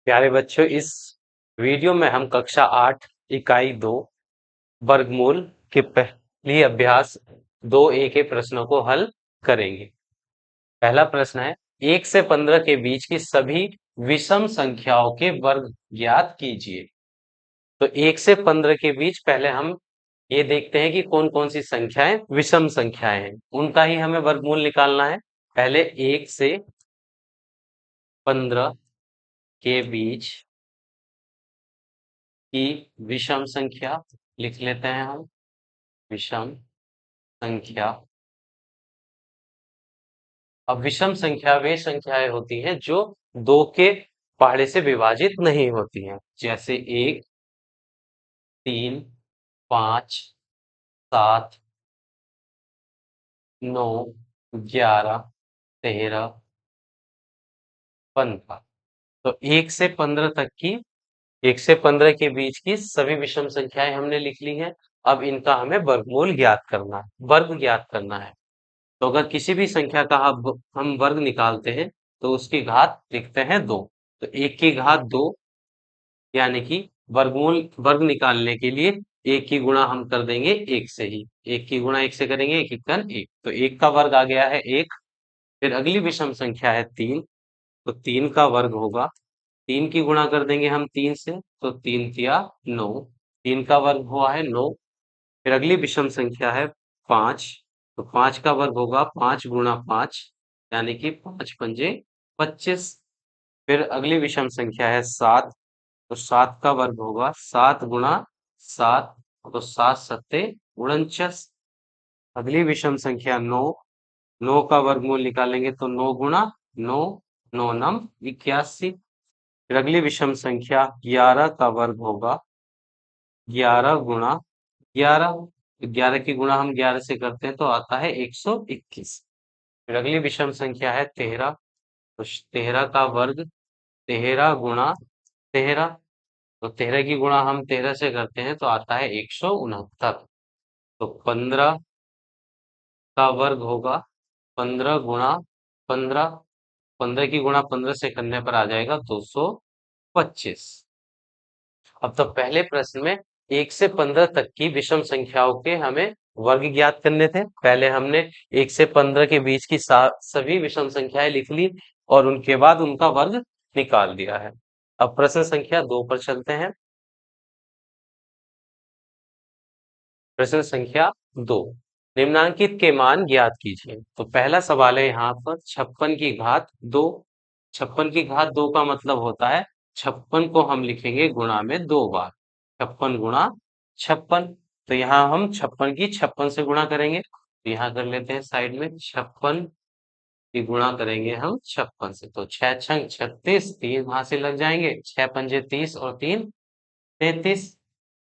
प्यारे बच्चों, इस वीडियो में हम कक्षा 8 इकाई 2 वर्गमूल के पहली अभ्यास 2A के प्रश्नों को हल करेंगे। पहला प्रश्न है, 1 से 15 के बीच की सभी विषम संख्याओं के वर्ग ज्ञात कीजिए। तो 1 से 15 के बीच पहले हम ये देखते हैं कि कौन कौन सी संख्याएं विषम संख्याएं हैं, उनका ही हमें वर्गमूल निकालना है। पहले 1 से 15 के बीच की विषम संख्या लिख लेते हैं हम। विषम संख्या। अब विषम संख्या वे संख्याएं होती हैं जो दो के पहाड़े से विभाजित नहीं होती हैं, जैसे 1, 3, 5, 7, 9, 11, 13, 15। तो 1 से 15 के बीच की सभी विषम संख्याएं हमने लिख ली हैं। अब इनका हमें वर्गमूल ज्ञात करना है, वर्ग ज्ञात करना है। तो अगर किसी भी संख्या का हम वर्ग निकालते हैं तो उसकी घात लिखते हैं 2। तो 1 की घात 2, यानी कि वर्गमूल वर्ग निकालने के लिए 1 की गुणा हम कर देंगे 1 से ही। 1 की गुणा 1 से करेंगे, 1 एकन 1, तो 1 का वर्ग आ गया है 1। फिर अगली विषम संख्या है 3, तो 3 का वर्ग होगा, 3 की गुणा कर देंगे हम 3 से, तो 3 तिया 9, 3 का वर्ग हुआ है 9। फिर अगली विषम संख्या है 5, तो 5 का वर्ग होगा 5 गुणा 5, यानी कि 5 पंजे 25। फिर अगली विषम संख्या है 7, तो 7 का वर्ग होगा 7 गुणा 7, तो 7 सत्ते 49। अगली विषम संख्या 9, 9 का वर्गमूल निकालेंगे तो 9 गुणा 9, 9 नम 81। फिर अगली विषम संख्या 11 का वर्ग होगा 11 गुणा 11, 11 की गुणा हम 11 से करते हैं तो आता है 121। फिर अगली विषम संख्या है 13, तो 13 का वर्ग 13 गुणा 13, तो 13 की गुणा हम 13 से करते हैं तो आता है 169। तो 15 का वर्ग होगा 15 गुणा 15, 15 की गुणा 15 से करने पर आ जाएगा 225। अब तो पहले प्रश्न में 1 से 15 तक की विषम संख्याओं के हमें वर्ग ज्ञात करने थे। पहले हमने 1 से 15 के बीच की सभी विषम संख्याएं लिख ली और उनके बाद उनका वर्ग निकाल दिया है। अब प्रश्न संख्या 2 पर चलते हैं। प्रश्न संख्या 2, निम्नांकित के मान ज्ञात कीजिए। तो पहला सवाल है यहाँ पर 56 की घात 2। 56 की घात 2 का मतलब होता है 56 को हम लिखेंगे गुणा में 2 बार, 56 गुणा 56। तो यहाँ हम 56 की 56 से गुणा करेंगे, तो यहाँ कर लेते हैं साइड में, 56 की गुणा करेंगे हम 56 से, तो 6 छंग 36, 3 वहां से लग जाएंगे, 6 पंजे 30 और 3 33।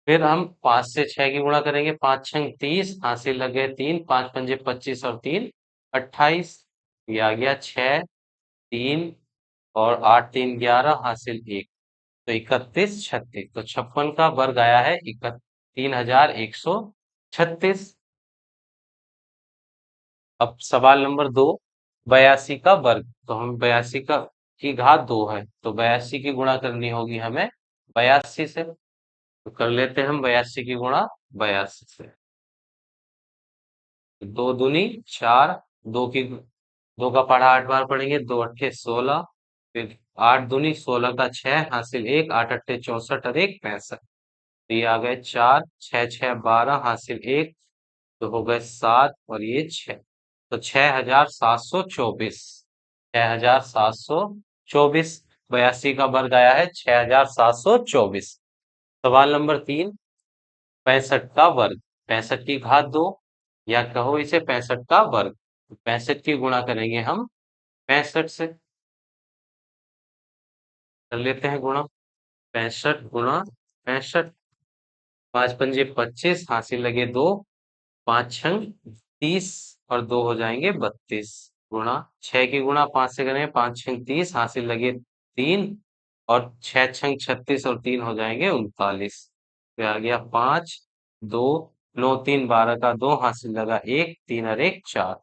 फिर हम 5 से 6 की गुणा करेंगे, 5 छंग 30, हासिल लगे 3, 5 पंजे 25 और 3 28। ये आ गया 6, 3 और 8 3 11, हासिल 1, तो 31 36। तो 56 का वर्ग आया है 3136। अब सवाल नंबर 2, 82 का वर्ग। तो हम 82 का की घात 2 है, तो 82 की गुणा करनी होगी हमें 82 से, तो कर लेते हैं हम 82 की गुणा 82 से। 2 दूनी 4, 2 की 2 का पढ़ा 8 बार पढ़ेंगे, 2 अट्ठे 16, फिर 8 दूनी 16 का 6, हासिल 1, 8 अट्ठे 64 और 1 65। तो ये आ गए 4, 6 6 12, हासिल 1, तो हो गए 7 और ये 6, तो 6724। 6724, 82 का वर्ग आया है 6724। सवाल नंबर 3, 65 का वर्ग। 65 की घात 2, या कहो इसे 65 का वर्ग। 65 की गुणा करेंगे हम 65 से, कर लेते हैं गुणा, 65 गुणा 65, 5 पंजे 25, हासिल लगे 2, 5 छंग 30 और 2 हो जाएंगे 32, गुणा 6 की गुणा 5 से करेंगे, 5 छंग 30, हासिल लगे 3 और 6 छंग 36 और 3 हो जाएंगे 39। तो आ गया 5 2, 9 3 12 का 2, हासिल लगा 1, 3 और 1 4,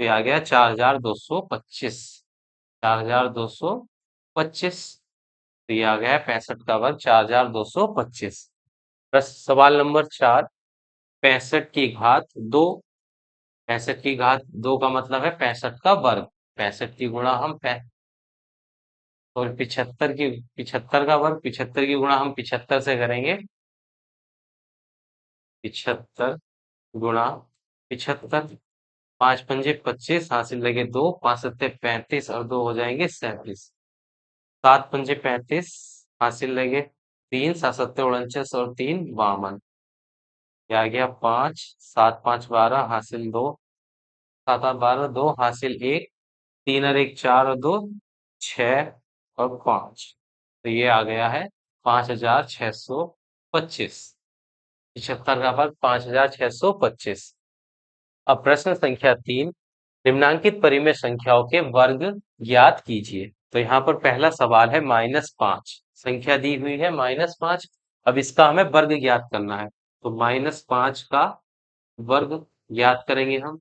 तो आ गया 4225। 4225। तो ये आ गया है 65 का वर्ग 4225। सवाल नंबर 4, 65 की घात 2। 65 की घात 2 का मतलब है 65 का वर्ग। 65 की गुणा हम और 75 का वर्ग, 75 की गुणा हम 75 से करेंगे। 75 गुणा 75, 5 पंजे 25, हासिल लगे 2, 5 सत्ते 35 और 2 हो जाएंगे 37। 7 पंजे 35, हासिल लगे 3, 7 सत्ते 49 और 3 52। ये आ गया 5, 7 5 12, हासिल 2, 7 8 12, 2 हासिल 1, 3 और 1 4 और 2 6 और 5। तो ये आ गया है 5625। 75 का वर्ग 5625। अब प्रश्न संख्या 3, निम्नांकित परिमेय संख्याओं के वर्ग ज्ञात कीजिए। तो यहाँ पर पहला सवाल है -5, संख्या दी हुई है -5। अब इसका हमें वर्ग ज्ञात करना है, तो -5 का वर्ग ज्ञात करेंगे हम।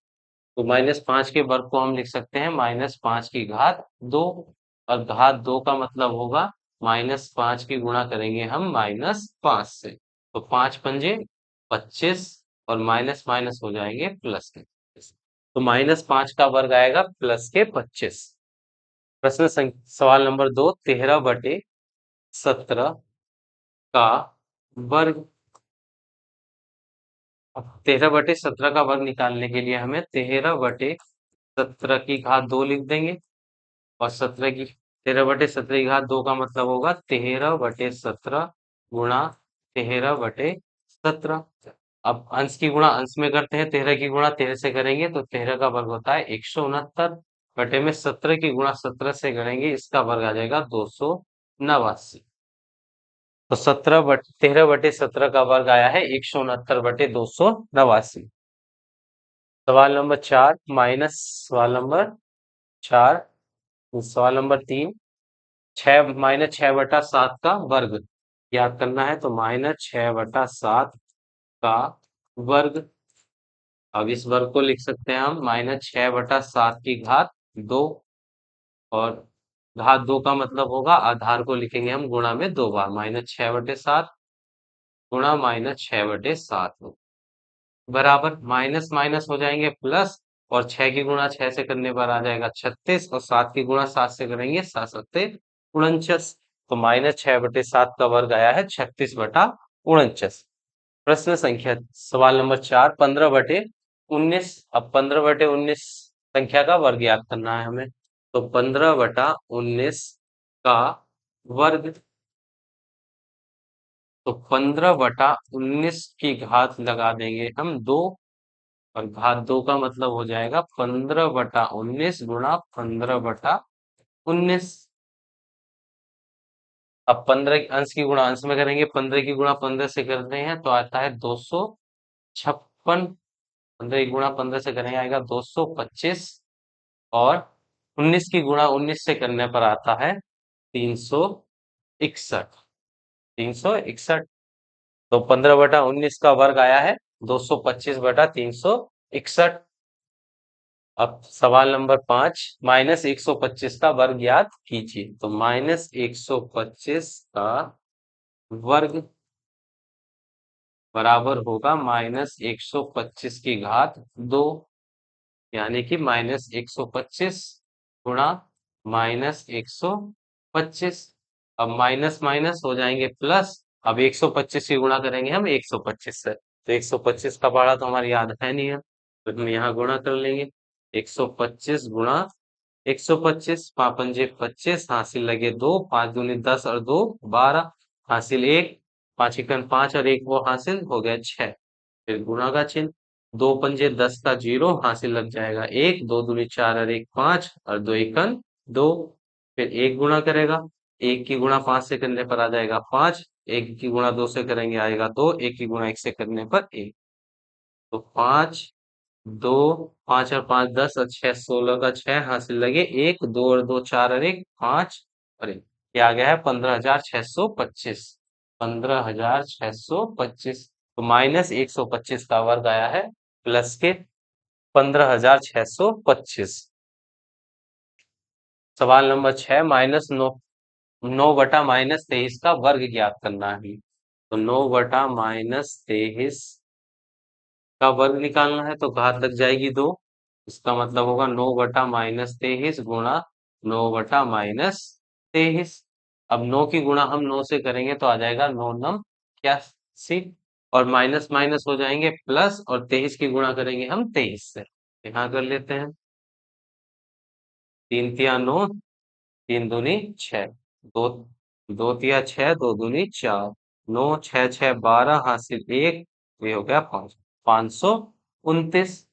तो -5 के वर्ग को हम लिख सकते हैं -5 की घात 2, और घात 2 का मतलब होगा -5 की गुणा करेंगे हम -5 से। तो 5 पंजे 25, और माइनस माइनस हो जाएंगे प्लस के। तो -5 का वर्ग आएगा +25। सवाल नंबर 2, 13/17 का वर्ग। अब 13/17 का वर्ग निकालने के लिए हमें 13/17 की घात 2 लिख देंगे, और 13/17 की घात 2 का मतलब होगा 13/17 गुणा 13/17। अब अंश की गुणा अंश में करते हैं, 13 की गुणा 13 से करेंगे तो 13 का वर्ग होता है 169, बटे में 17 की गुणा 17 से करेंगे, इसका वर्ग आ जाएगा 289। तो 13/17 का वर्ग आया है 169/289। सवाल नंबर 4 माइनस सवाल नंबर 4, सवाल नंबर 3, 6 - 6/7 का वर्ग याद करना है। तो -6/7 का वर्ग। अब इस वर्ग को लिख सकते हैं हम -6/7 की घात 2, और घात 2 का मतलब होगा आधार को लिखेंगे हम गुणा में 2 बार, -6/7 गुणा -6/7 बराबर माइनस माइनस हो जाएंगे प्लस, और 6 की गुणा 6 से करने पर आ जाएगा 36, और 7 की गुणा 7 से करेंगे 7 सत्ते 49। तो -6/7 का वर्ग आया है 36/49। प्रश्न संख्या सवाल नंबर 4, 15/19। अब 15/19 संख्या का वर्ग याद करना है हमें। तो 15/19 का वर्ग। तो 15/19 की घात लगा देंगे हम 2, और घात 2 का मतलब हो जाएगा 15/19 गुणा 15/19। अब 15 अंश की गुणा अंश में करेंगे, 15 की गुणा 15 से करते हैं तो आता है 256। 15 की गुणा 15 से करेंगे आएगा 225, और 19 की गुणा 19 से करने पर आता है 361। 361। तो 15/19 का वर्ग आया है 225/361। अब सवाल नंबर 5, -125 का वर्ग ज्ञात कीजिए। तो -125 का वर्ग बराबर होगा -125 की घात 2, यानी कि -125 गुणा -125। अब माइनस माइनस हो जाएंगे प्लस। अब 125 की गुणा करेंगे हम 125 से, तो 125 का पढ़ा तो हमारी याद है नहीं है, तो हम यहाँ गुणा कर लेंगे। 125 गुणा 125, 5 पंजे 25, हासिल लगे 2, 5 दूनी 10 और 2 12, हासिल 1, 5 एकन 5 और 1 वो हासिल हो गया 6। फिर गुणा का चिन्ह, 2 पंजे 10 का 0, हासिल लग जाएगा 1, 2 दूनी 4 और 1 5 और 2 एकन 2। फिर 1 गुणा करेगा, 1 की गुणा 5 से करने पर आ जाएगा 5, 1 की गुणा 2 से करेंगे आएगा 2, 1 की गुणा 1 से करने पर 1। तो 5 2, 5 और 5 10 और 6 16 का 6, हासिल लगे 1, 2 और 2 4 और 1 5 और 1। ये आ गया है 15,625। 15,625। तो -125 का वर्ग आया है प्लस के 15,625। सवाल नंबर 6, -9 9/-23 का वर्ग ज्ञात करना है। तो 9/-23 का वर्ग निकालना है, तो घात लग जाएगी 2। इसका मतलब होगा 9/-23 गुणा 9/-23। अब 9 की गुणा हम 9 से करेंगे तो आ जाएगा 9 9 81। और माइनस माइनस हो जाएंगे प्लस, और 23 की गुणा करेंगे हम 23 से। यहाँ कर लेते हैं। 3 तिया 9, 3 दूनी 6, दो, 2 तिया 6, 2 दूनी 4, 9 6 6 12, हासिल 1, तो ये हो गया 5, 529।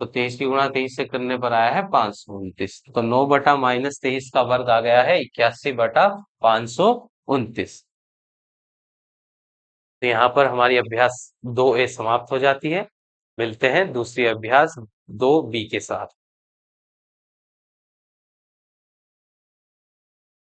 तो 23 की गुणा 23 से करने पर आया है 529। तो 9/-23 का वर्ग आ गया है 81/529। तो यहाँ पर हमारी अभ्यास 2A समाप्त हो जाती है। मिलते हैं दूसरी अभ्यास 2B के साथ।